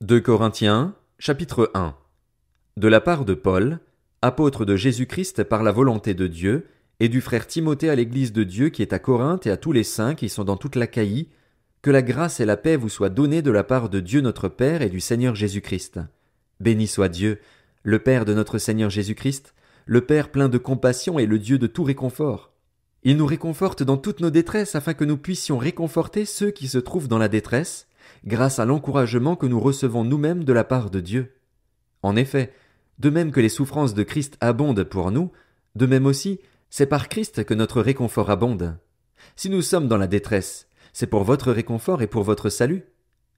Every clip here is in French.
2 Corinthiens, chapitre 1. De la part de Paul, apôtre de Jésus-Christ par la volonté de Dieu, et du frère Timothée à l'église de Dieu qui est à Corinthe et à tous les saints qui sont dans toute l'Achaïe, que la grâce et la paix vous soient données de la part de Dieu notre Père et du Seigneur Jésus-Christ. Béni soit Dieu, le Père de notre Seigneur Jésus-Christ, le Père plein de compassion et le Dieu de tout réconfort. Il nous réconforte dans toutes nos détresses afin que nous puissions réconforter ceux qui se trouvent dans la détresse, grâce à l'encouragement que nous recevons nous-mêmes de la part de Dieu. En effet, de même que les souffrances de Christ abondent pour nous, de même aussi, c'est par Christ que notre réconfort abonde. Si nous sommes dans la détresse, c'est pour votre réconfort et pour votre salut.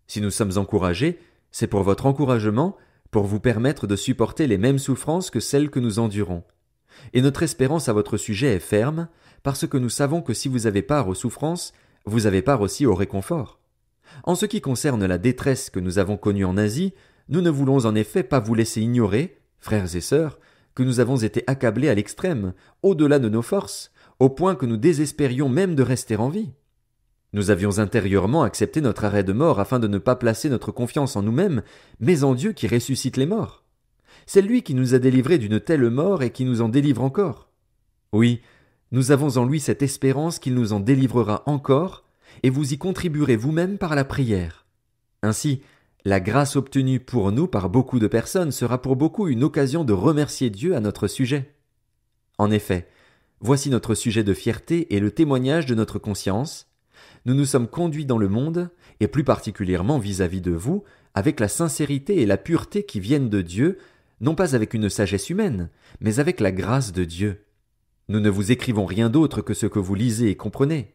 Si nous sommes encouragés, c'est pour votre encouragement, pour vous permettre de supporter les mêmes souffrances que celles que nous endurons. Et notre espérance à votre sujet est ferme, parce que nous savons que si vous avez part aux souffrances, vous avez part aussi au réconfort. En ce qui concerne la détresse que nous avons connue en Asie, nous ne voulons en effet pas vous laisser ignorer, frères et sœurs, que nous avons été accablés à l'extrême, au-delà de nos forces, au point que nous désespérions même de rester en vie. Nous avions intérieurement accepté notre arrêt de mort afin de ne pas placer notre confiance en nous-mêmes, mais en Dieu qui ressuscite les morts. C'est lui qui nous a délivrés d'une telle mort et qui nous en délivre encore. Oui, nous avons en lui cette espérance qu'il nous en délivrera encore, et vous y contribuerez vous-même par la prière. Ainsi, la grâce obtenue pour nous par beaucoup de personnes sera pour beaucoup une occasion de remercier Dieu à notre sujet. En effet, voici notre sujet de fierté et le témoignage de notre conscience. Nous nous sommes conduits dans le monde, et plus particulièrement vis-à-vis de vous, avec la sincérité et la pureté qui viennent de Dieu, non pas avec une sagesse humaine, mais avec la grâce de Dieu. Nous ne vous écrivons rien d'autre que ce que vous lisez et comprenez.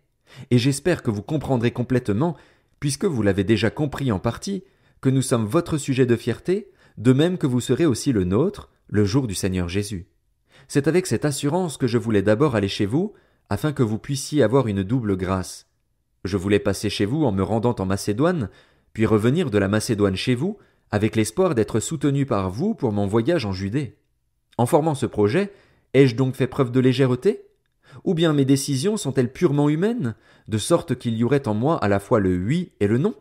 Et j'espère que vous comprendrez complètement, puisque vous l'avez déjà compris en partie, que nous sommes votre sujet de fierté, de même que vous serez aussi le nôtre, le jour du Seigneur Jésus. C'est avec cette assurance que je voulais d'abord aller chez vous, afin que vous puissiez avoir une double grâce. Je voulais passer chez vous en me rendant en Macédoine, puis revenir de la Macédoine chez vous, avec l'espoir d'être soutenu par vous pour mon voyage en Judée. En formant ce projet, ai-je donc fait preuve de légèreté? Ou bien mes décisions sont-elles purement humaines, de sorte qu'il y aurait en moi à la fois le oui et le non?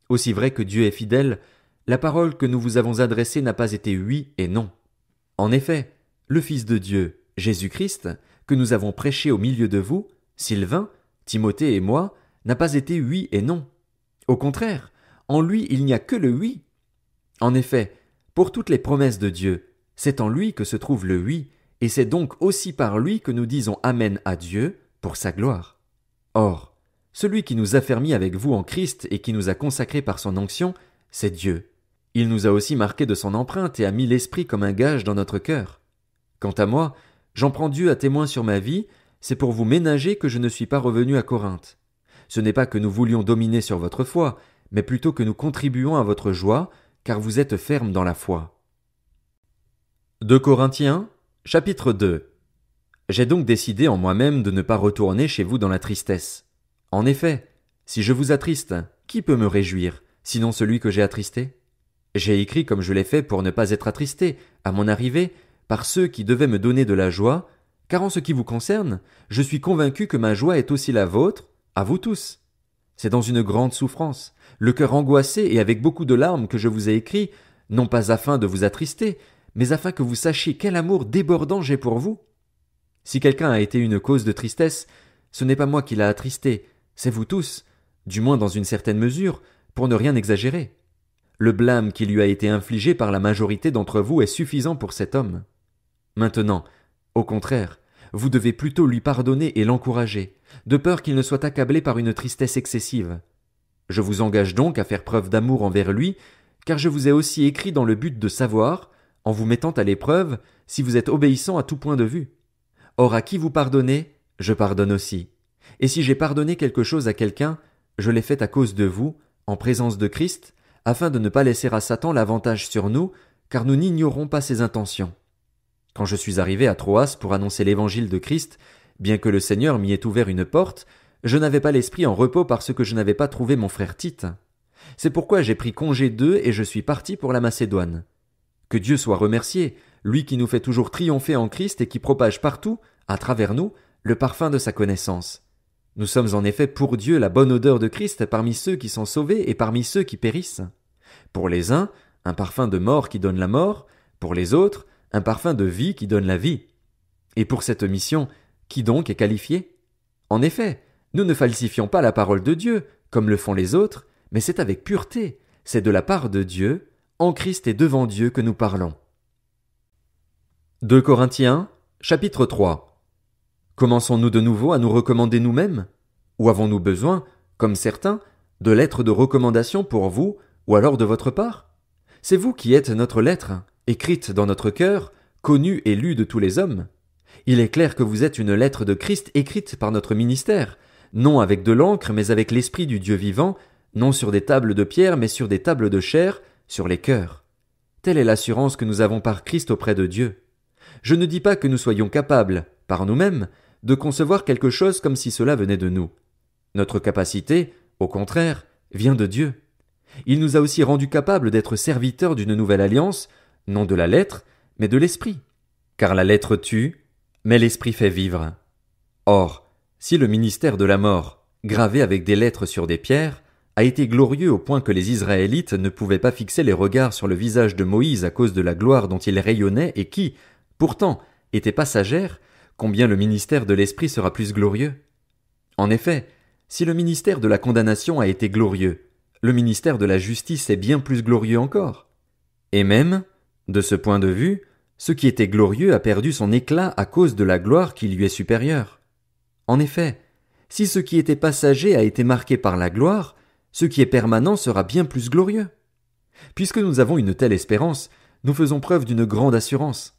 Aussi vrai que Dieu est fidèle, la parole que nous vous avons adressée n'a pas été oui et non. En effet, le Fils de Dieu, Jésus-Christ, que nous avons prêché au milieu de vous, Sylvain, Timothée et moi, n'a pas été oui et non. Au contraire, en lui il n'y a que le oui. En effet, pour toutes les promesses de Dieu, c'est en lui que se trouve le oui, et c'est donc aussi par lui que nous disons Amen à Dieu, pour sa gloire. Or, celui qui nous a fermis avec vous en Christ et qui nous a consacrés par son onction, c'est Dieu. Il nous a aussi marqués de son empreinte et a mis l'Esprit comme un gage dans notre cœur. Quant à moi, j'en prends Dieu à témoin sur ma vie, c'est pour vous ménager que je ne suis pas revenu à Corinthe. Ce n'est pas que nous voulions dominer sur votre foi, mais plutôt que nous contribuons à votre joie, car vous êtes fermes dans la foi. 2 Corinthiens, chapitre 2. J'ai donc décidé en moi-même de ne pas retourner chez vous dans la tristesse. En effet, si je vous attriste, qui peut me réjouir, sinon celui que j'ai attristé? J'ai écrit comme je l'ai fait pour ne pas être attristé, à mon arrivée, par ceux qui devaient me donner de la joie, car en ce qui vous concerne, je suis convaincu que ma joie est aussi la vôtre, à vous tous. C'est dans une grande souffrance, le cœur angoissé et avec beaucoup de larmes que je vous ai écrit, non pas afin de vous attrister, mais afin que vous sachiez quel amour débordant j'ai pour vous. Si quelqu'un a été une cause de tristesse, ce n'est pas moi qui l'a attristé, c'est vous tous, du moins dans une certaine mesure, pour ne rien exagérer. Le blâme qui lui a été infligé par la majorité d'entre vous est suffisant pour cet homme. Maintenant, au contraire, vous devez plutôt lui pardonner et l'encourager, de peur qu'il ne soit accablé par une tristesse excessive. Je vous engage donc à faire preuve d'amour envers lui, car je vous ai aussi écrit dans le but de savoir, en vous mettant à l'épreuve, si vous êtes obéissant à tout point de vue. Or à qui vous pardonnez, je pardonne aussi. Et si j'ai pardonné quelque chose à quelqu'un, je l'ai fait à cause de vous, en présence de Christ, afin de ne pas laisser à Satan l'avantage sur nous, car nous n'ignorons pas ses intentions. Quand je suis arrivé à Troas pour annoncer l'évangile de Christ, bien que le Seigneur m'y ait ouvert une porte, je n'avais pas l'esprit en repos parce que je n'avais pas trouvé mon frère Tite. C'est pourquoi j'ai pris congé d'eux et je suis parti pour la Macédoine. Que Dieu soit remercié, lui qui nous fait toujours triompher en Christ et qui propage partout, à travers nous, le parfum de sa connaissance. Nous sommes en effet pour Dieu la bonne odeur de Christ parmi ceux qui sont sauvés et parmi ceux qui périssent. Pour les uns, un parfum de mort qui donne la mort, pour les autres, un parfum de vie qui donne la vie. Et pour cette mission, qui donc est qualifié? En effet, nous ne falsifions pas la parole de Dieu, comme le font les autres, mais c'est avec pureté, c'est de la part de Dieu, en Christ et devant Dieu que nous parlons. 2 Corinthiens, chapitre 3. Commençons-nous de nouveau à nous recommander nous-mêmes? Ou avons-nous besoin, comme certains, de lettres de recommandation pour vous, ou alors de votre part? C'est vous qui êtes notre lettre, écrite dans notre cœur, connue et lue de tous les hommes. Il est clair que vous êtes une lettre de Christ écrite par notre ministère, non avec de l'encre mais avec l'esprit du Dieu vivant, non sur des tables de pierre mais sur des tables de chair, sur les cœurs. Telle est l'assurance que nous avons par Christ auprès de Dieu. Je ne dis pas que nous soyons capables, par nous-mêmes, de concevoir quelque chose comme si cela venait de nous. Notre capacité, au contraire, vient de Dieu. Il nous a aussi rendus capables d'être serviteurs d'une nouvelle alliance, non de la lettre, mais de l'esprit. Car la lettre tue, mais l'esprit fait vivre. Or, si le ministère de la mort, gravé avec des lettres sur des pierres, a été glorieux au point que les Israélites ne pouvaient pas fixer les regards sur le visage de Moïse à cause de la gloire dont il rayonnait et qui, pourtant, était passagère, combien le ministère de l'esprit sera plus glorieux? En effet, si le ministère de la condamnation a été glorieux, le ministère de la justice est bien plus glorieux encore. Et même, de ce point de vue, ce qui était glorieux a perdu son éclat à cause de la gloire qui lui est supérieure. En effet, si ce qui était passager a été marqué par la gloire, ce qui est permanent sera bien plus glorieux. Puisque nous avons une telle espérance, nous faisons preuve d'une grande assurance.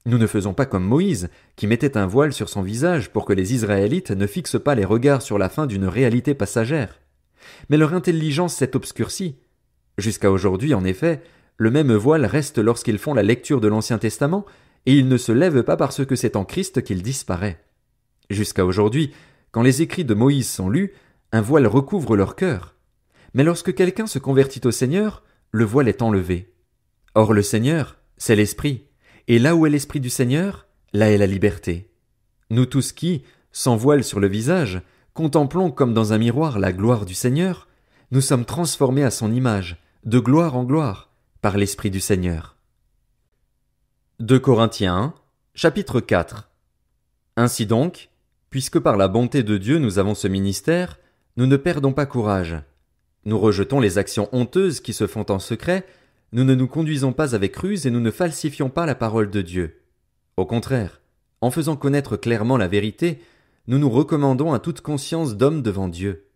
Nous ne faisons pas comme Moïse, qui mettait un voile sur son visage pour que les Israélites ne fixent pas les regards sur la fin d'une réalité passagère. Mais leur intelligence s'est obscurcie. Jusqu'à aujourd'hui, en effet, le même voile reste lorsqu'ils font la lecture de l'Ancien Testament, et il ne se lève pas parce que c'est en Christ qu'il disparaît. Jusqu'à aujourd'hui, quand les écrits de Moïse sont lus, un voile recouvre leur cœur. Mais lorsque quelqu'un se convertit au Seigneur, le voile est enlevé. Or le Seigneur, c'est l'Esprit, et là où est l'Esprit du Seigneur, là est la liberté. Nous tous qui, sans voile sur le visage, contemplons comme dans un miroir la gloire du Seigneur, nous sommes transformés à son image, de gloire en gloire, par l'Esprit du Seigneur. 2 Corinthiens, chapitre 4. Ainsi donc, puisque par la bonté de Dieu nous avons ce ministère, nous ne perdons pas courage. Nous rejetons les actions honteuses qui se font en secret, nous ne nous conduisons pas avec ruse et nous ne falsifions pas la parole de Dieu. Au contraire, en faisant connaître clairement la vérité, nous nous recommandons à toute conscience d'homme devant Dieu.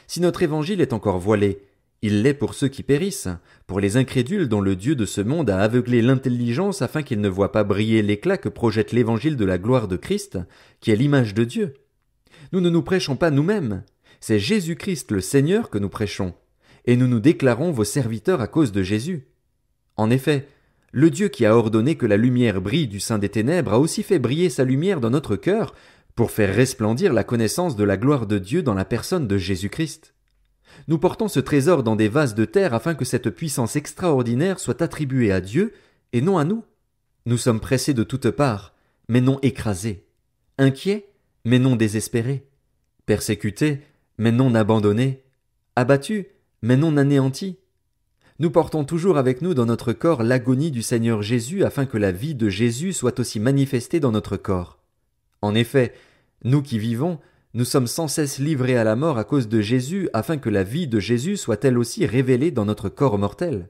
Si notre évangile est encore voilé, il l'est pour ceux qui périssent, pour les incrédules dont le Dieu de ce monde a aveuglé l'intelligence afin qu'ils ne voient pas briller l'éclat que projette l'évangile de la gloire de Christ, qui est l'image de Dieu. Nous ne nous prêchons pas nous-mêmes, c'est Jésus-Christ le Seigneur que nous prêchons, et nous nous déclarons vos serviteurs à cause de Jésus. En effet, le Dieu qui a ordonné que la lumière brille du sein des ténèbres a aussi fait briller sa lumière dans notre cœur pour faire resplendir la connaissance de la gloire de Dieu dans la personne de Jésus-Christ. Nous portons ce trésor dans des vases de terre afin que cette puissance extraordinaire soit attribuée à Dieu et non à nous. Nous sommes pressés de toutes parts, mais non écrasés, inquiets, mais non désespérés, persécutés, mais non abandonnés, abattus, mais non anéantis. Nous portons toujours avec nous dans notre corps l'agonie du Seigneur Jésus afin que la vie de Jésus soit aussi manifestée dans notre corps. En effet, nous qui vivons, nous sommes sans cesse livrés à la mort à cause de Jésus afin que la vie de Jésus soit elle aussi révélée dans notre corps mortel.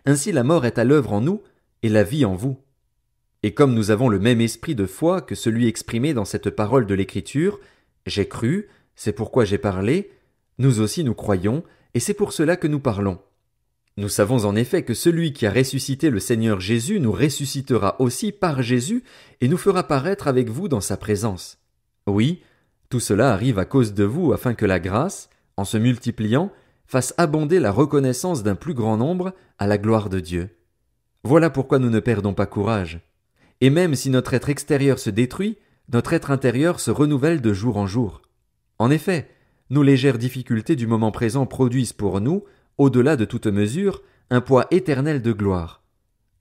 Ainsi la mort est à l'œuvre en nous et la vie en vous. Et comme nous avons le même esprit de foi que celui exprimé dans cette parole de l'Écriture, j'ai cru, c'est pourquoi j'ai parlé, nous aussi nous croyons, et c'est pour cela que nous parlons. Nous savons en effet que celui qui a ressuscité le Seigneur Jésus nous ressuscitera aussi par Jésus et nous fera paraître avec vous dans sa présence. Oui, tout cela arrive à cause de vous afin que la grâce, en se multipliant, fasse abonder la reconnaissance d'un plus grand nombre à la gloire de Dieu. Voilà pourquoi nous ne perdons pas courage. Et même si notre être extérieur se détruit, notre être intérieur se renouvelle de jour en jour. En effet, nos légères difficultés du moment présent produisent pour nous, au-delà de toute mesure, un poids éternel de gloire.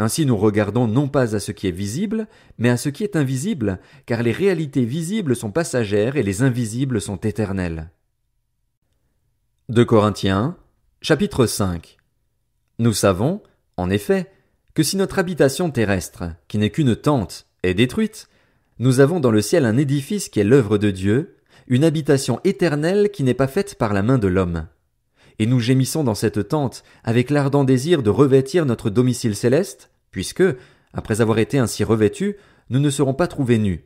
Ainsi nous regardons non pas à ce qui est visible, mais à ce qui est invisible, car les réalités visibles sont passagères et les invisibles sont éternelles. 2 Corinthiens, chapitre 5. Nous savons, en effet, que si notre habitation terrestre, qui n'est qu'une tente, est détruite, nous avons dans le ciel un édifice qui est l'œuvre de Dieu, une habitation éternelle qui n'est pas faite par la main de l'homme. Et nous gémissons dans cette tente avec l'ardent désir de revêtir notre domicile céleste, puisque, après avoir été ainsi revêtus, nous ne serons pas trouvés nus.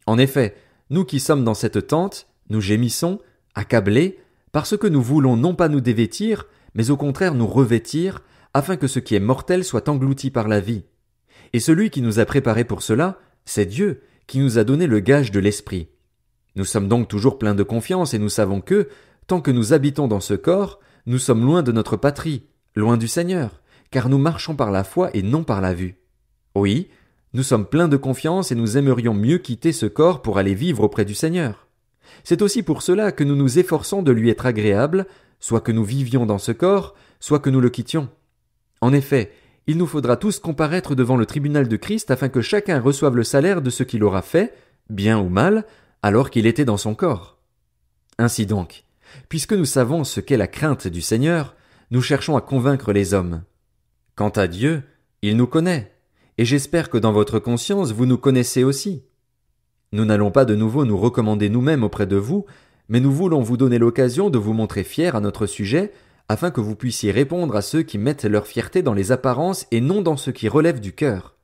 En effet, nous qui sommes dans cette tente, nous gémissons, accablés, parce que nous voulons non pas nous dévêtir, mais au contraire nous revêtir, afin que ce qui est mortel soit englouti par la vie. Et celui qui nous a préparés pour cela, c'est Dieu, qui nous a donné le gage de l'Esprit. Nous sommes donc toujours pleins de confiance et nous savons que, tant que nous habitons dans ce corps, nous sommes loin de notre patrie, loin du Seigneur, car nous marchons par la foi et non par la vue. Oui, nous sommes pleins de confiance et nous aimerions mieux quitter ce corps pour aller vivre auprès du Seigneur. C'est aussi pour cela que nous nous efforçons de lui être agréables, soit que nous vivions dans ce corps, soit que nous le quittions. En effet, il nous faudra tous comparaître devant le tribunal de Christ afin que chacun reçoive le salaire de ce qu'il aura fait, bien ou mal, alors qu'il était dans son corps. Ainsi donc, puisque nous savons ce qu'est la crainte du Seigneur, nous cherchons à convaincre les hommes. Quant à Dieu, il nous connaît, et j'espère que dans votre conscience vous nous connaissez aussi. Nous n'allons pas de nouveau nous recommander nous-mêmes auprès de vous, mais nous voulons vous donner l'occasion de vous montrer fiers à notre sujet, afin que vous puissiez répondre à ceux qui mettent leur fierté dans les apparences et non dans ce qui relève du cœur.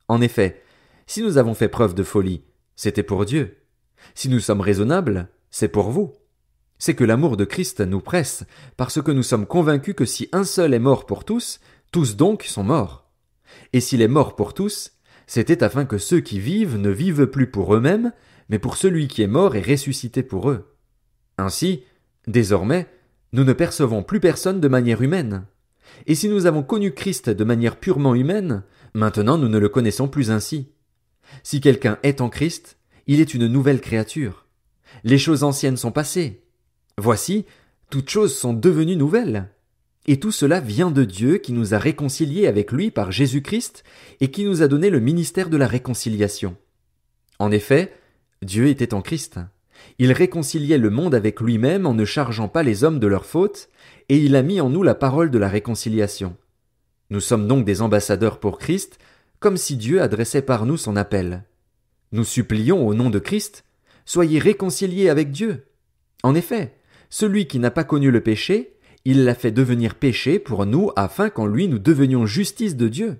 En effet, si nous avons fait preuve de folie, c'était pour Dieu. Si nous sommes raisonnables, c'est pour vous. C'est que l'amour de Christ nous presse, parce que nous sommes convaincus que si un seul est mort pour tous donc sont morts. Et s'il est mort pour tous, c'était afin que ceux qui vivent ne vivent plus pour eux-mêmes, mais pour celui qui est mort et ressuscité pour eux. Ainsi, désormais, nous ne percevons plus personne de manière humaine. Et si nous avons connu Christ de manière purement humaine, maintenant nous ne le connaissons plus ainsi. Si quelqu'un est en Christ, il est une nouvelle créature. Les choses anciennes sont passées. Voici, toutes choses sont devenues nouvelles. Et tout cela vient de Dieu qui nous a réconciliés avec lui par Jésus-Christ et qui nous a donné le ministère de la réconciliation. En effet, Dieu était en Christ. Il réconciliait le monde avec lui-même en ne chargeant pas les hommes de leurs fautes, et il a mis en nous la parole de la réconciliation. Nous sommes donc des ambassadeurs pour Christ, comme si Dieu adressait par nous son appel. Nous supplions au nom de Christ, soyez réconciliés avec Dieu. En effet, celui qui n'a pas connu le péché, il l'a fait devenir péché pour nous afin qu'en lui nous devenions justice de Dieu.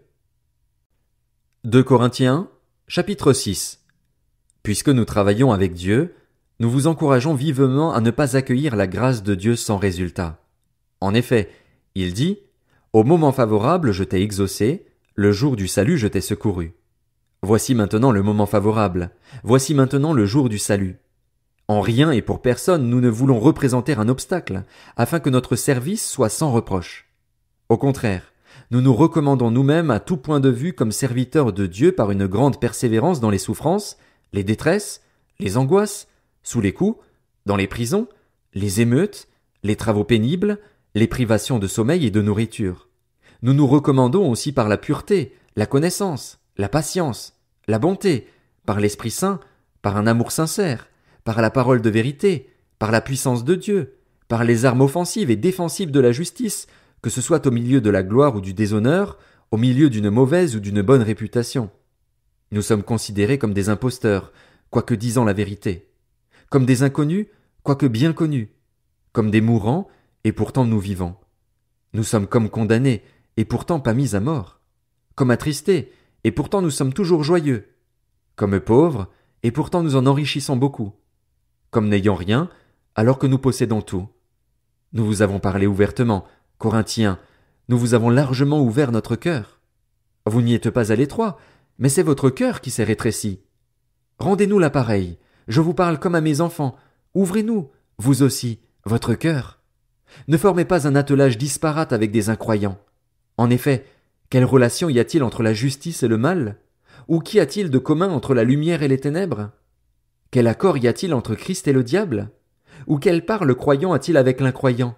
2 Corinthiens, chapitre 6. Puisque nous travaillons avec Dieu, nous vous encourageons vivement à ne pas accueillir la grâce de Dieu sans résultat. En effet, il dit, « Au moment favorable je t'ai exaucé, le jour du salut je t'ai secouru. » Voici maintenant le moment favorable, voici maintenant le jour du salut. En rien et pour personne nous ne voulons représenter un obstacle, afin que notre service soit sans reproche. Au contraire, nous nous recommandons nous-mêmes à tout point de vue comme serviteurs de Dieu par une grande persévérance dans les souffrances, les détresses, les angoisses, sous les coups, dans les prisons, les émeutes, les travaux pénibles, les privations de sommeil et de nourriture. Nous nous recommandons aussi par la pureté, la connaissance, la patience, la bonté, par l'Esprit Saint, par un amour sincère, par la parole de vérité, par la puissance de Dieu, par les armes offensives et défensives de la justice, que ce soit au milieu de la gloire ou du déshonneur, au milieu d'une mauvaise ou d'une bonne réputation. Nous sommes considérés comme des imposteurs, quoique disant la vérité, comme des inconnus, quoique bien connus, comme des mourants, et pourtant nous vivons. Nous sommes comme condamnés, et pourtant pas mis à mort, comme attristés, et pourtant nous sommes toujours joyeux, comme pauvres, et pourtant nous en enrichissons beaucoup, comme n'ayant rien, alors que nous possédons tout. Nous vous avons parlé ouvertement, Corinthiens, nous vous avons largement ouvert notre cœur. Vous n'y êtes pas à l'étroit, mais c'est votre cœur qui s'est rétréci. Rendez-nous l'appareil, je vous parle comme à mes enfants, ouvrez-nous, vous aussi, votre cœur. Ne formez pas un attelage disparate avec des incroyants. En effet, quelle relation y a-t-il entre la justice et le mal? Ou qu'y a-t-il de commun entre la lumière et les ténèbres? Quel accord y a-t-il entre Christ et le diable? Ou quelle part le croyant a-t-il avec l'incroyant?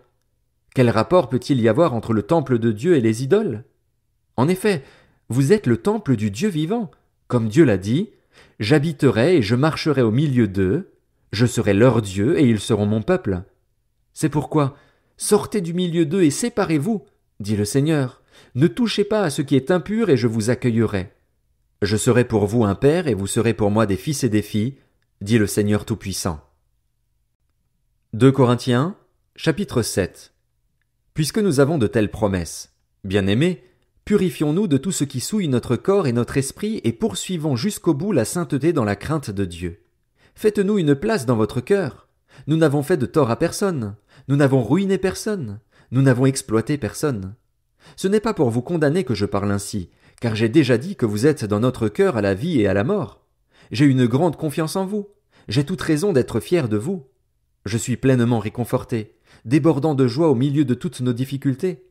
Quel rapport peut-il y avoir entre le temple de Dieu et les idoles? En effet, vous êtes le temple du Dieu vivant, comme Dieu l'a dit, « J'habiterai et je marcherai au milieu d'eux, je serai leur Dieu et ils seront mon peuple. » C'est pourquoi, sortez du milieu d'eux et séparez-vous, dit le Seigneur. Ne touchez pas à ce qui est impur et je vous accueillerai. Je serai pour vous un père et vous serez pour moi des fils et des filles, dit le Seigneur Tout-Puissant. 2 Corinthiens, chapitre 7. Puisque nous avons de telles promesses, bien-aimés, purifions-nous de tout ce qui souille notre corps et notre esprit et poursuivons jusqu'au bout la sainteté dans la crainte de Dieu. Faites-nous une place dans votre cœur. Nous n'avons fait de tort à personne. Nous n'avons ruiné personne. Nous n'avons exploité personne. Ce n'est pas pour vous condamner que je parle ainsi, car j'ai déjà dit que vous êtes dans notre cœur à la vie et à la mort. J'ai une grande confiance en vous. J'ai toute raison d'être fier de vous. Je suis pleinement réconforté, débordant de joie au milieu de toutes nos difficultés.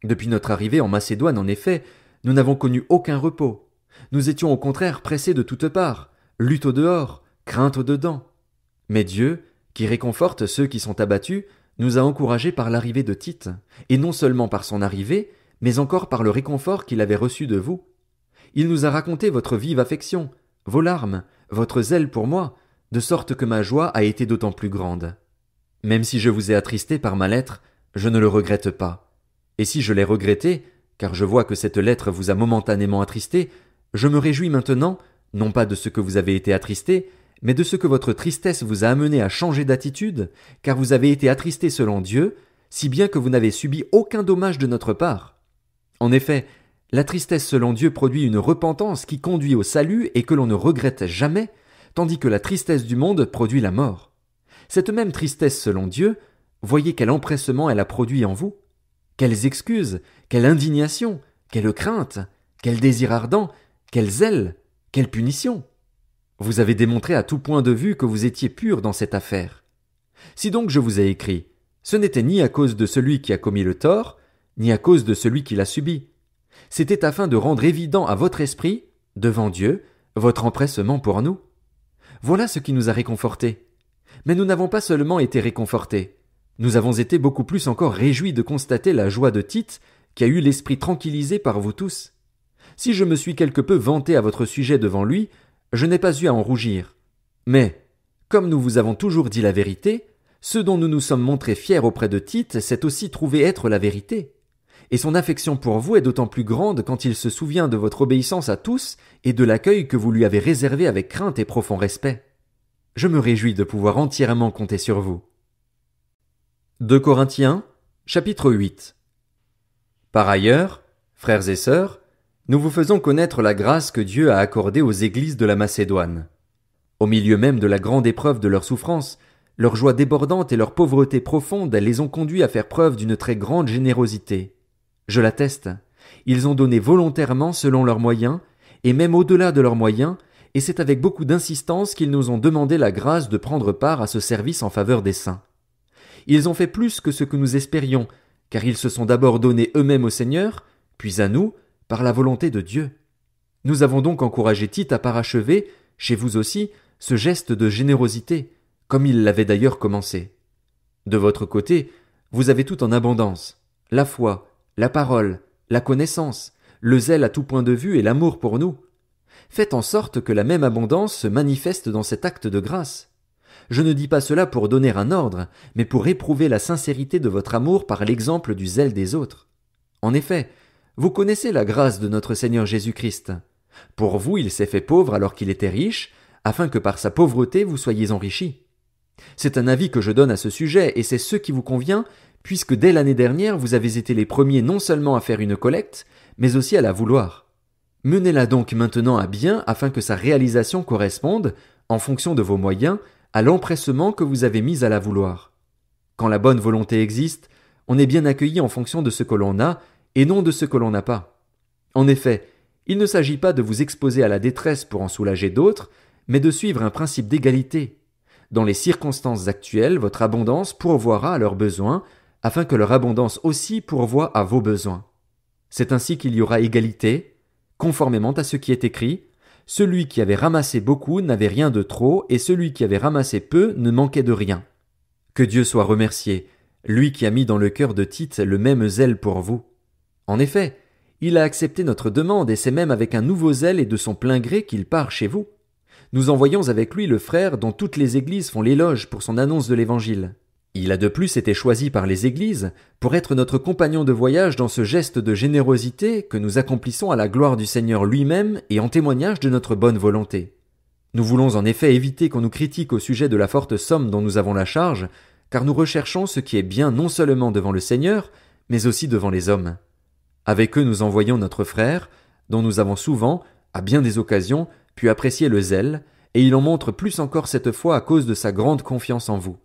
Depuis notre arrivée en Macédoine, en effet, nous n'avons connu aucun repos. Nous étions au contraire pressés de toutes parts, lutte au dehors, crainte au dedans. Mais Dieu, qui réconforte ceux qui sont abattus, nous a encouragés par l'arrivée de Tite, et non seulement par son arrivée, mais encore par le réconfort qu'il avait reçu de vous. Il nous a raconté votre vive affection, vos larmes, votre zèle pour moi, de sorte que ma joie a été d'autant plus grande. Même si je vous ai attristé par ma lettre, je ne le regrette pas. Et si je l'ai regretté, car je vois que cette lettre vous a momentanément attristé, je me réjouis maintenant, non pas de ce que vous avez été attristé, mais de ce que votre tristesse vous a amené à changer d'attitude, car vous avez été attristé selon Dieu, si bien que vous n'avez subi aucun dommage de notre part. En effet, la tristesse selon Dieu produit une repentance qui conduit au salut et que l'on ne regrette jamais, tandis que la tristesse du monde produit la mort. Cette même tristesse selon Dieu, voyez quel empressement elle a produit en vous. Quelles excuses, quelle indignation, quelle crainte, quel désir ardent, quel zèle, quelle punition. Vous avez démontré à tout point de vue que vous étiez pur dans cette affaire. Si donc je vous ai écrit, ce n'était ni à cause de celui qui a commis le tort, ni à cause de celui qui l'a subi. C'était afin de rendre évident à votre esprit, devant Dieu, votre empressement pour nous. Voilà ce qui nous a réconfortés. Mais nous n'avons pas seulement été réconfortés. Nous avons été beaucoup plus encore réjouis de constater la joie de Tite, qui a eu l'esprit tranquillisé par vous tous. Si je me suis quelque peu vanté à votre sujet devant lui, je n'ai pas eu à en rougir. Mais, comme nous vous avons toujours dit la vérité, ce dont nous nous sommes montrés fiers auprès de Tite s'est aussi trouvé être la vérité. Et son affection pour vous est d'autant plus grande quand il se souvient de votre obéissance à tous et de l'accueil que vous lui avez réservé avec crainte et profond respect. Je me réjouis de pouvoir entièrement compter sur vous. 2 Corinthiens, chapitre 8. Par ailleurs, frères et sœurs, nous vous faisons connaître la grâce que Dieu a accordée aux églises de la Macédoine. Au milieu même de la grande épreuve de leur souffrance, leur joie débordante et leur pauvreté profonde les ont conduits à faire preuve d'une très grande générosité. Je l'atteste, ils ont donné volontairement selon leurs moyens, et même au-delà de leurs moyens, et c'est avec beaucoup d'insistance qu'ils nous ont demandé la grâce de prendre part à ce service en faveur des saints. Ils ont fait plus que ce que nous espérions, car ils se sont d'abord donnés eux-mêmes au Seigneur, puis à nous, par la volonté de Dieu. Nous avons donc encouragé Tite à parachever, chez vous aussi, ce geste de générosité, comme il l'avait d'ailleurs commencé. De votre côté, vous avez tout en abondance, la foi, la parole, la connaissance, le zèle à tout point de vue et l'amour pour nous. Faites en sorte que la même abondance se manifeste dans cet acte de grâce. Je ne dis pas cela pour donner un ordre, mais pour éprouver la sincérité de votre amour par l'exemple du zèle des autres. En effet, vous connaissez la grâce de notre Seigneur Jésus-Christ. Pour vous, il s'est fait pauvre alors qu'il était riche, afin que par sa pauvreté vous soyez enrichis. C'est un avis que je donne à ce sujet, et c'est ce qui vous convient, puisque dès l'année dernière vous avez été les premiers non seulement à faire une collecte, mais aussi à la vouloir. Menez-la donc maintenant à bien afin que sa réalisation corresponde, en fonction de vos moyens, à l'empressement que vous avez mis à la vouloir. Quand la bonne volonté existe, on est bien accueilli en fonction de ce que l'on a, et non de ce que l'on n'a pas. En effet, il ne s'agit pas de vous exposer à la détresse pour en soulager d'autres, mais de suivre un principe d'égalité. Dans les circonstances actuelles, votre abondance pourvoira à leurs besoins, afin que leur abondance aussi pourvoie à vos besoins. C'est ainsi qu'il y aura égalité, conformément à ce qui est écrit, « Celui qui avait ramassé beaucoup n'avait rien de trop, et celui qui avait ramassé peu ne manquait de rien. » Que Dieu soit remercié, lui qui a mis dans le cœur de Tite le même zèle pour vous. En effet, il a accepté notre demande et c'est même avec un nouveau zèle et de son plein gré qu'il part chez vous. Nous envoyons avec lui le frère dont toutes les églises font l'éloge pour son annonce de l'Évangile. Il a de plus été choisi par les églises pour être notre compagnon de voyage dans ce geste de générosité que nous accomplissons à la gloire du Seigneur lui-même et en témoignage de notre bonne volonté. Nous voulons en effet éviter qu'on nous critique au sujet de la forte somme dont nous avons la charge, car nous recherchons ce qui est bien non seulement devant le Seigneur, mais aussi devant les hommes. Avec eux nous envoyons notre frère, dont nous avons souvent, à bien des occasions, pu apprécier le zèle, et il en montre plus encore cette fois à cause de sa grande confiance en vous.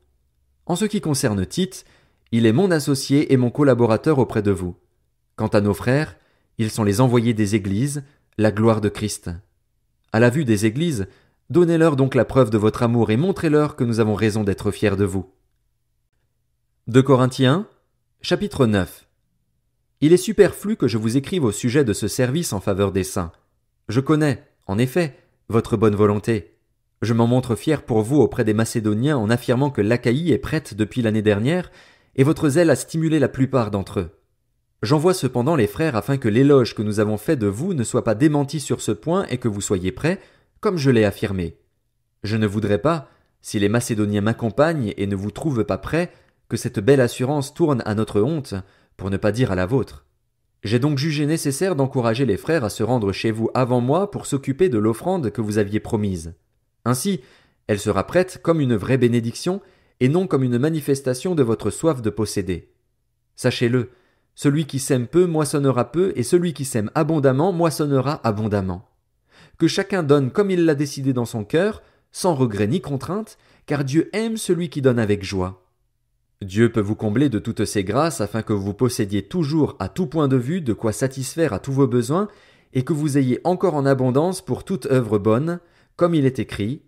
En ce qui concerne Tite, il est mon associé et mon collaborateur auprès de vous. Quant à nos frères, ils sont les envoyés des églises, la gloire de Christ. À la vue des églises, donnez-leur donc la preuve de votre amour et montrez-leur que nous avons raison d'être fiers de vous. 2 Corinthiens, chapitre 9. Il est superflu que je vous écrive au sujet de ce service en faveur des saints. Je connais, en effet, votre bonne volonté. Je m'en montre fier pour vous auprès des Macédoniens en affirmant que l'Achaïe est prête depuis l'année dernière, et votre zèle a stimulé la plupart d'entre eux. J'envoie cependant les frères afin que l'éloge que nous avons fait de vous ne soit pas démenti sur ce point et que vous soyez prêts, comme je l'ai affirmé. Je ne voudrais pas, si les Macédoniens m'accompagnent et ne vous trouvent pas prêts, que cette belle assurance tourne à notre honte, pour ne pas dire à la vôtre. J'ai donc jugé nécessaire d'encourager les frères à se rendre chez vous avant moi pour s'occuper de l'offrande que vous aviez promise. Ainsi, elle sera prête comme une vraie bénédiction et non comme une manifestation de votre soif de posséder. Sachez-le, celui qui sème peu moissonnera peu et celui qui sème abondamment moissonnera abondamment. Que chacun donne comme il l'a décidé dans son cœur, sans regret ni contrainte, car Dieu aime celui qui donne avec joie. Dieu peut vous combler de toutes ses grâces afin que vous possédiez toujours à tout point de vue de quoi satisfaire à tous vos besoins et que vous ayez encore en abondance pour toute œuvre bonne, comme il est écrit,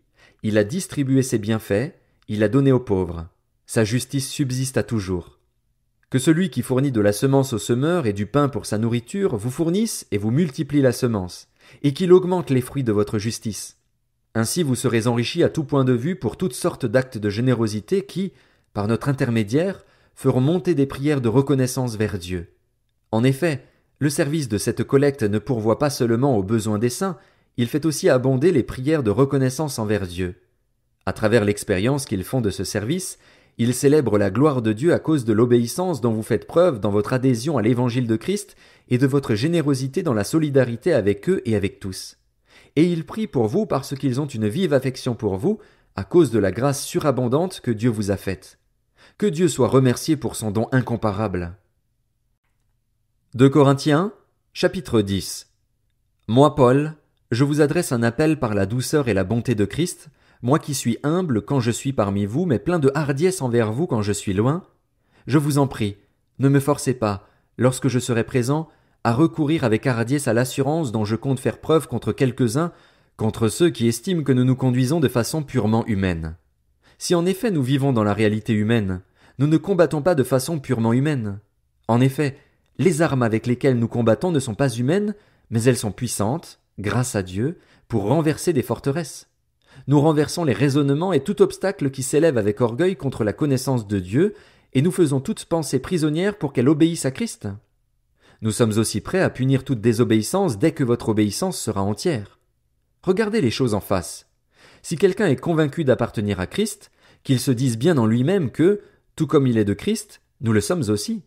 il a distribué ses bienfaits, il a donné aux pauvres. Sa justice subsiste à toujours. Que celui qui fournit de la semence au semeur et du pain pour sa nourriture vous fournisse et vous multiplie la semence, et qu'il augmente les fruits de votre justice. Ainsi vous serez enrichis à tout point de vue pour toutes sortes d'actes de générosité qui, par notre intermédiaire, feront monter des prières de reconnaissance vers Dieu. En effet, le service de cette collecte ne pourvoit pas seulement aux besoins des saints, il fait aussi abonder les prières de reconnaissance envers Dieu. À travers l'expérience qu'ils font de ce service, ils célèbrent la gloire de Dieu à cause de l'obéissance dont vous faites preuve dans votre adhésion à l'évangile de Christ et de votre générosité dans la solidarité avec eux et avec tous. Et ils prient pour vous parce qu'ils ont une vive affection pour vous, à cause de la grâce surabondante que Dieu vous a faite. Que Dieu soit remercié pour son don incomparable. 2 Corinthiens, chapitre 10. Moi, Paul, je vous adresse un appel par la douceur et la bonté de Christ, moi qui suis humble quand je suis parmi vous, mais plein de hardiesse envers vous quand je suis loin. Je vous en prie, ne me forcez pas, lorsque je serai présent, à recourir avec hardiesse à l'assurance dont je compte faire preuve contre quelques-uns, contre ceux qui estiment que nous nous conduisons de façon purement humaine. Si en effet nous vivons dans la réalité humaine, nous ne combattons pas de façon purement humaine. En effet, les armes avec lesquelles nous combattons ne sont pas humaines, mais elles sont puissantes, grâce à Dieu, pour renverser des forteresses. Nous renversons les raisonnements et tout obstacle qui s'élève avec orgueil contre la connaissance de Dieu, et nous faisons toute pensée prisonnière pour qu'elle obéisse à Christ. Nous sommes aussi prêts à punir toute désobéissance dès que votre obéissance sera entière. Regardez les choses en face. Si quelqu'un est convaincu d'appartenir à Christ, qu'il se dise bien en lui-même que, tout comme il est de Christ, nous le sommes aussi.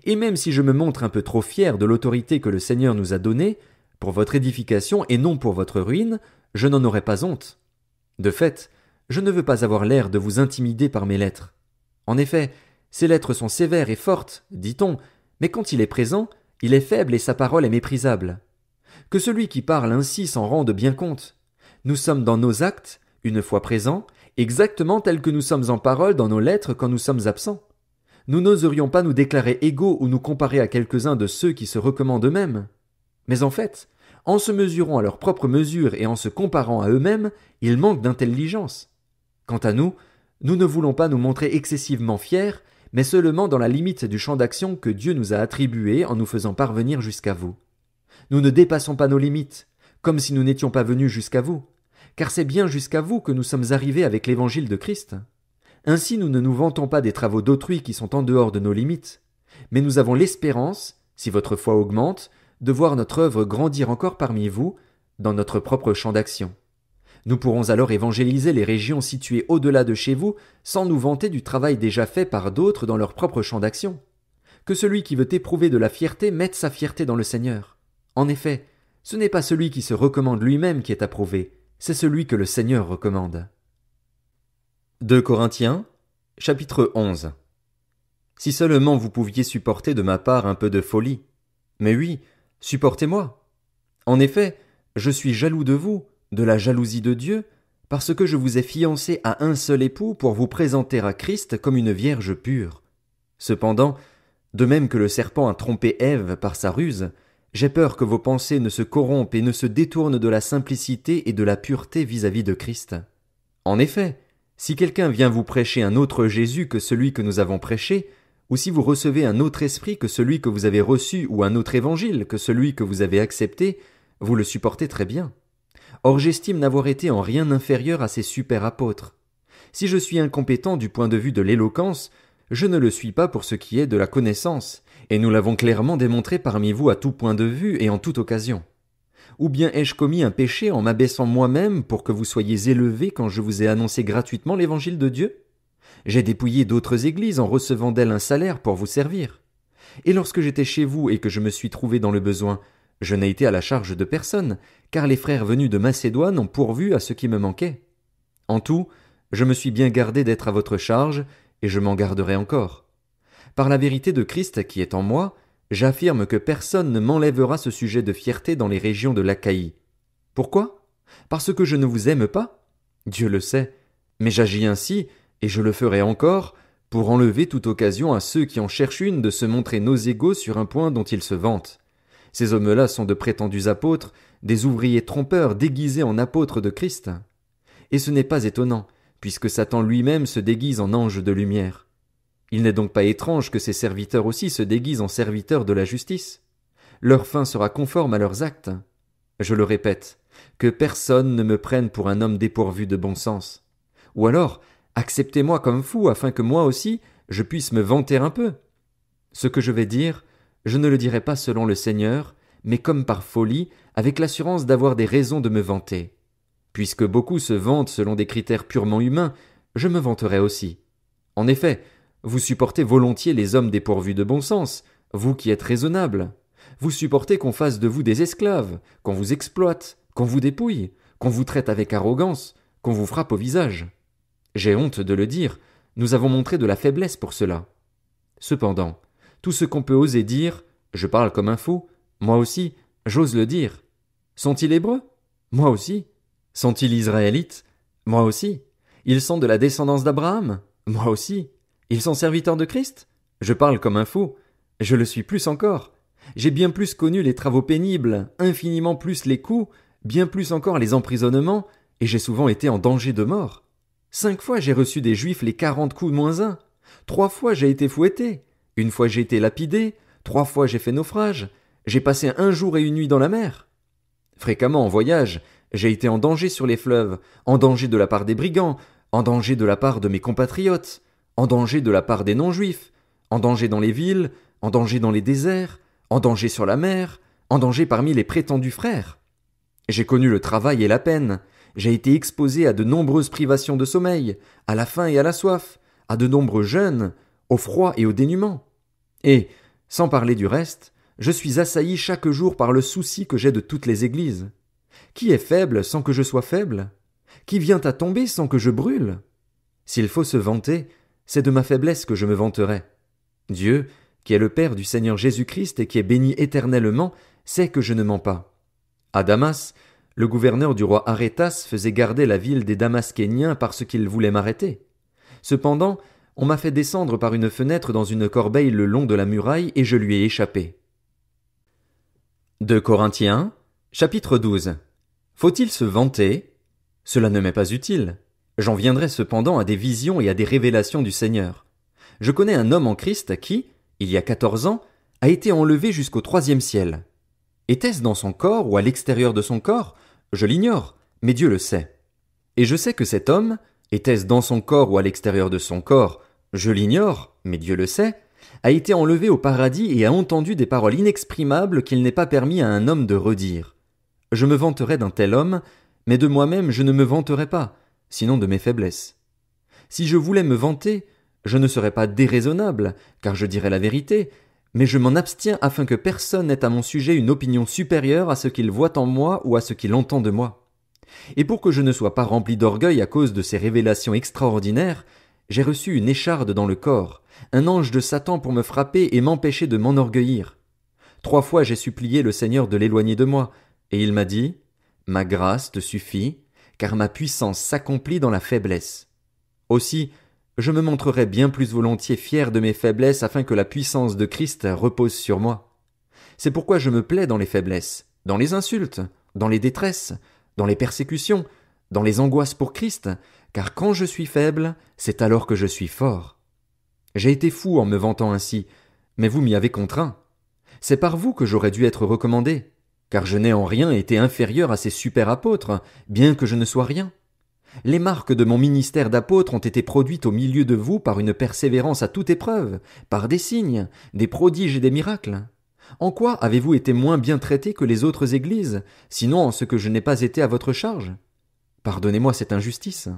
Et même si je me montre un peu trop fier de l'autorité que le Seigneur nous a donnée, pour votre édification et non pour votre ruine, je n'en aurai pas honte. De fait, je ne veux pas avoir l'air de vous intimider par mes lettres. En effet, ces lettres sont sévères et fortes, dit-on, mais quand il est présent, il est faible et sa parole est méprisable. Que celui qui parle ainsi s'en rende bien compte. Nous sommes dans nos actes, une fois présents, exactement tels que nous sommes en parole dans nos lettres quand nous sommes absents. Nous n'oserions pas nous déclarer égaux ou nous comparer à quelques-uns de ceux qui se recommandent eux-mêmes. Mais en fait, en se mesurant à leur propre mesure et en se comparant à eux-mêmes, ils manquent d'intelligence. Quant à nous, nous ne voulons pas nous montrer excessivement fiers, mais seulement dans la limite du champ d'action que Dieu nous a attribué en nous faisant parvenir jusqu'à vous. Nous ne dépassons pas nos limites, comme si nous n'étions pas venus jusqu'à vous, car c'est bien jusqu'à vous que nous sommes arrivés avec l'évangile de Christ. Ainsi nous ne nous vantons pas des travaux d'autrui qui sont en dehors de nos limites, mais nous avons l'espérance, si votre foi augmente, de voir notre œuvre grandir encore parmi vous, dans notre propre champ d'action. Nous pourrons alors évangéliser les régions situées au-delà de chez vous sans nous vanter du travail déjà fait par d'autres dans leur propre champ d'action. Que celui qui veut éprouver de la fierté mette sa fierté dans le Seigneur. En effet, ce n'est pas celui qui se recommande lui-même qui est approuvé, c'est celui que le Seigneur recommande. 2 Corinthiens, chapitre 11. Si seulement vous pouviez supporter de ma part un peu de folie. Mais oui, supportez-moi. En effet, je suis jaloux de vous, de la jalousie de Dieu, parce que je vous ai fiancé à un seul époux pour vous présenter à Christ comme une vierge pure. Cependant, de même que le serpent a trompé Ève par sa ruse, j'ai peur que vos pensées ne se corrompent et ne se détournent de la simplicité et de la pureté vis-à-vis de Christ. En effet, si quelqu'un vient vous prêcher un autre Jésus que celui que nous avons prêché, ou si vous recevez un autre esprit que celui que vous avez reçu ou un autre évangile que celui que vous avez accepté, vous le supportez très bien. Or j'estime n'avoir été en rien inférieur à ces super apôtres. Si je suis incompétent du point de vue de l'éloquence, je ne le suis pas pour ce qui est de la connaissance, et nous l'avons clairement démontré parmi vous à tout point de vue et en toute occasion. Ou bien ai-je commis un péché en m'abaissant moi-même pour que vous soyez élevés quand je vous ai annoncé gratuitement l'évangile de Dieu? J'ai dépouillé d'autres églises en recevant d'elles un salaire pour vous servir. Et lorsque j'étais chez vous et que je me suis trouvé dans le besoin, je n'ai été à la charge de personne, car les frères venus de Macédoine ont pourvu à ce qui me manquait. En tout, je me suis bien gardé d'être à votre charge, et je m'en garderai encore. Par la vérité de Christ qui est en moi, j'affirme que personne ne m'enlèvera ce sujet de fierté dans les régions de l'Achaïe. Pourquoi? Parce que je ne vous aime pas? Dieu le sait. Mais j'agis ainsi, et je le ferai encore, pour enlever toute occasion à ceux qui en cherchent une de se montrer nos égaux sur un point dont ils se vantent. Ces hommes-là sont de prétendus apôtres, des ouvriers trompeurs déguisés en apôtres de Christ. Et ce n'est pas étonnant, puisque Satan lui-même se déguise en ange de lumière. Il n'est donc pas étrange que ses serviteurs aussi se déguisent en serviteurs de la justice. Leur fin sera conforme à leurs actes. Je le répète, que personne ne me prenne pour un homme dépourvu de bon sens. Ou alors, acceptez-moi comme fou afin que moi aussi, je puisse me vanter un peu. Ce que je vais dire, je ne le dirai pas selon le Seigneur, mais comme par folie, avec l'assurance d'avoir des raisons de me vanter. Puisque beaucoup se vantent selon des critères purement humains, je me vanterai aussi. En effet, vous supportez volontiers les hommes dépourvus de bon sens, vous qui êtes raisonnables. Vous supportez qu'on fasse de vous des esclaves, qu'on vous exploite, qu'on vous dépouille, qu'on vous traite avec arrogance, qu'on vous frappe au visage. J'ai honte de le dire, nous avons montré de la faiblesse pour cela. Cependant, tout ce qu'on peut oser dire, je parle comme un fou, moi aussi, j'ose le dire. Sont-ils hébreux? Moi aussi. Sont-ils israélites? Moi aussi. Ils sont de la descendance d'Abraham? Moi aussi. Ils sont serviteurs de Christ? Je parle comme un fou. Je le suis plus encore. J'ai bien plus connu les travaux pénibles, infiniment plus les coups, bien plus encore les emprisonnements, et j'ai souvent été en danger de mort. 5 fois j'ai reçu des Juifs les 40 coups moins 1. 3 fois j'ai été fouetté. 1 fois j'ai été lapidé. 3 fois j'ai fait naufrage. J'ai passé 1 jour et 1 nuit dans la mer. Fréquemment en voyage, j'ai été en danger sur les fleuves, en danger de la part des brigands, en danger de la part de mes compatriotes, en danger de la part des non-juifs, en danger dans les villes, en danger dans les déserts, en danger sur la mer, en danger parmi les prétendus frères. J'ai connu le travail et la peine, j'ai été exposé à de nombreuses privations de sommeil, à la faim et à la soif, à de nombreux jeûnes, au froid et au dénuement. Et, sans parler du reste, je suis assailli chaque jour par le souci que j'ai de toutes les églises. Qui est faible sans que je sois faible? Qui vient à tomber sans que je brûle? S'il faut se vanter, c'est de ma faiblesse que je me vanterai. Dieu, qui est le Père du Seigneur Jésus-Christ et qui est béni éternellement, sait que je ne mens pas. À Damas, le gouverneur du roi Arétas faisait garder la ville des Damascéniens parce qu'il voulait m'arrêter. Cependant, on m'a fait descendre par une fenêtre dans une corbeille le long de la muraille et je lui ai échappé. 2 Corinthiens, chapitre 12. Faut-il se vanter? Cela ne m'est pas utile. J'en viendrai cependant à des visions et à des révélations du Seigneur. Je connais un homme en Christ qui, il y a 14 ans, a été enlevé jusqu'au 3e ciel. Était-ce dans son corps ou à l'extérieur de son corps? Je l'ignore, mais Dieu le sait. Et je sais que cet homme, était-ce dans son corps ou à l'extérieur de son corps? Je l'ignore, mais Dieu le sait, a été enlevé au paradis et a entendu des paroles inexprimables qu'il n'est pas permis à un homme de redire. Je me vanterai d'un tel homme, Mais de moi-même je ne me vanterai pas, sinon de mes faiblesses. Si je voulais me vanter, je ne serais pas déraisonnable, car je dirais la vérité, mais je m'en abstiens afin que personne n'ait à mon sujet une opinion supérieure à ce qu'il voit en moi ou à ce qu'il entend de moi. Et pour que je ne sois pas rempli d'orgueil à cause de ces révélations extraordinaires, j'ai reçu une écharde dans le corps, un ange de Satan pour me frapper et m'empêcher de m'enorgueillir. 3 fois j'ai supplié le Seigneur de l'éloigner de moi, et il m'a dit, « Ma grâce te suffit, car ma puissance s'accomplit dans la faiblesse. » Aussi, je me montrerai bien plus volontiers fier de mes faiblesses afin que la puissance de Christ repose sur moi. C'est pourquoi je me plais dans les faiblesses, dans les insultes, dans les détresses, dans les persécutions, dans les angoisses pour Christ, car quand je suis faible, c'est alors que je suis fort. J'ai été fou en me vantant ainsi, mais vous m'y avez contraint. C'est par vous que j'aurais dû être recommandé, car je n'ai en rien été inférieur à ces super apôtres, bien que je ne sois rien. Les marques de mon ministère d'apôtre ont été produites au milieu de vous par une persévérance à toute épreuve, par des signes, des prodiges et des miracles. En quoi avez-vous été moins bien traité que les autres églises, sinon en ce que je n'ai pas été à votre charge? Pardonnez-moi cette injustice.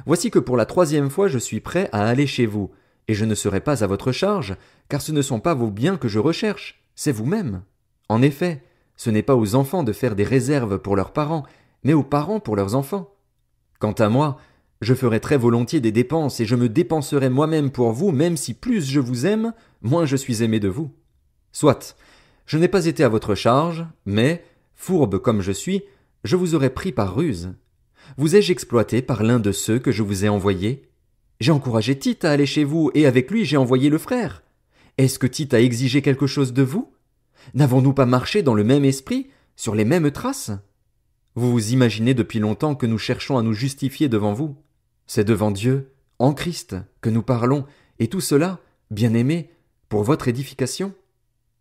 Voici que pour la 3e fois je suis prêt à aller chez vous, et je ne serai pas à votre charge, car ce ne sont pas vos biens que je recherche, c'est vous-même. En effet, ce n'est pas aux enfants de faire des réserves pour leurs parents, mais aux parents pour leurs enfants. Quant à moi, je ferai très volontiers des dépenses et je me dépenserai moi-même pour vous, même si plus je vous aime, moins je suis aimé de vous. Soit, je n'ai pas été à votre charge, mais, fourbe comme je suis, je vous aurais pris par ruse. Vous ai-je exploité par l'un de ceux que je vous ai envoyés? J'ai encouragé Tite à aller chez vous et avec lui j'ai envoyé le frère. Est-ce que Tite a exigé quelque chose de vous? N'avons-nous pas marché dans le même esprit, sur les mêmes traces? Vous vous imaginez depuis longtemps que nous cherchons à nous justifier devant vous. C'est devant Dieu, en Christ, que nous parlons, et tout cela, bien-aimés, pour votre édification.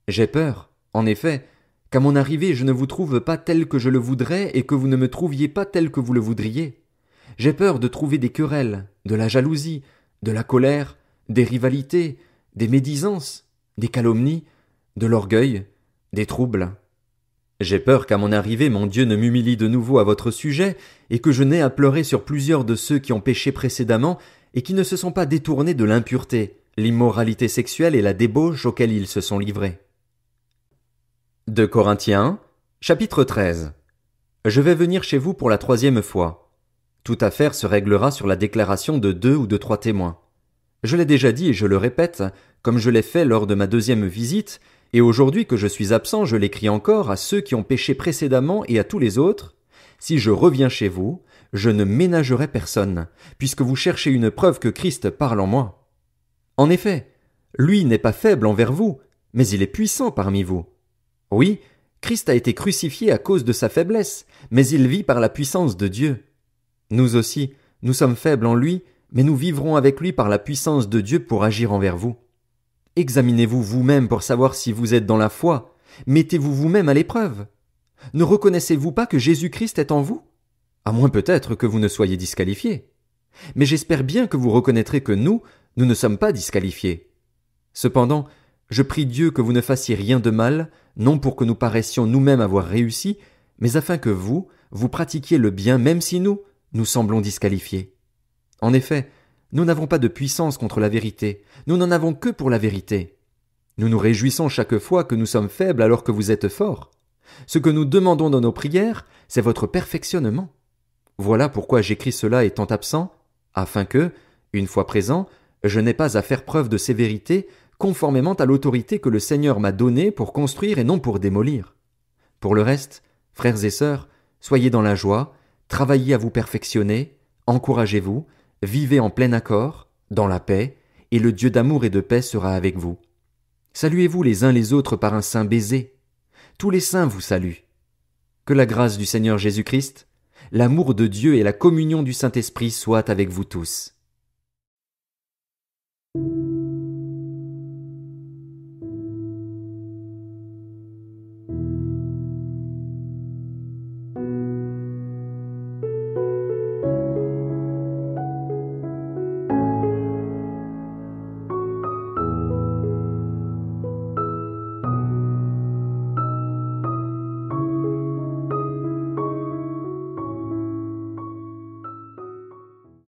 J'ai peur, en effet, qu'à mon arrivée je ne vous trouve pas tel que je le voudrais et que vous ne me trouviez pas tel que vous le voudriez. J'ai peur de trouver des querelles, de la jalousie, de la colère, des rivalités, des médisances, des calomnies, de l'orgueil, des troubles. J'ai peur qu'à mon arrivée mon Dieu ne m'humilie de nouveau à votre sujet et que je n'aie à pleurer sur plusieurs de ceux qui ont péché précédemment et qui ne se sont pas détournés de l'impureté, l'immoralité sexuelle et la débauche auxquelles ils se sont livrés. 2 Corinthiens, chapitre 13. Je vais venir chez vous pour la 3e fois. Toute affaire se réglera sur la déclaration de 2 ou de 3 témoins. Je l'ai déjà dit et je le répète, comme je l'ai fait lors de ma 2e visite, et aujourd'hui que je suis absent, je l'écris encore à ceux qui ont péché précédemment et à tous les autres. Si je reviens chez vous, je ne ménagerai personne, puisque vous cherchez une preuve que Christ parle en moi. En effet, lui n'est pas faible envers vous, mais il est puissant parmi vous. Oui, Christ a été crucifié à cause de sa faiblesse, mais il vit par la puissance de Dieu. Nous aussi, nous sommes faibles en lui, mais nous vivrons avec lui par la puissance de Dieu pour agir envers vous. Examinez-vous vous-même pour savoir si vous êtes dans la foi. Mettez-vous vous-même à l'épreuve. Ne reconnaissez-vous pas que Jésus-Christ est en vous? À moins peut-être que vous ne soyez disqualifiés. Mais j'espère bien que vous reconnaîtrez que nous ne sommes pas disqualifiés. Cependant, je prie Dieu que vous ne fassiez rien de mal, non pour que nous paraissions nous-mêmes avoir réussi, mais afin que vous pratiquiez le bien même si nous semblons disqualifiés. En effet, nous n'avons pas de puissance contre la vérité, nous n'en avons que pour la vérité. Nous nous réjouissons chaque fois que nous sommes faibles alors que vous êtes forts. Ce que nous demandons dans nos prières, c'est votre perfectionnement. Voilà pourquoi j'écris cela étant absent, afin que, une fois présent, je n'ai pas à faire preuve de sévérité, conformément à l'autorité que le Seigneur m'a donnée pour construire et non pour démolir. Pour le reste, frères et sœurs, soyez dans la joie, travaillez à vous perfectionner, encouragez-vous, vivez en plein accord, dans la paix, et le Dieu d'amour et de paix sera avec vous. Saluez-vous les uns les autres par un saint baiser. Tous les saints vous saluent. Que la grâce du Seigneur Jésus-Christ, l'amour de Dieu et la communion du Saint-Esprit soient avec vous tous.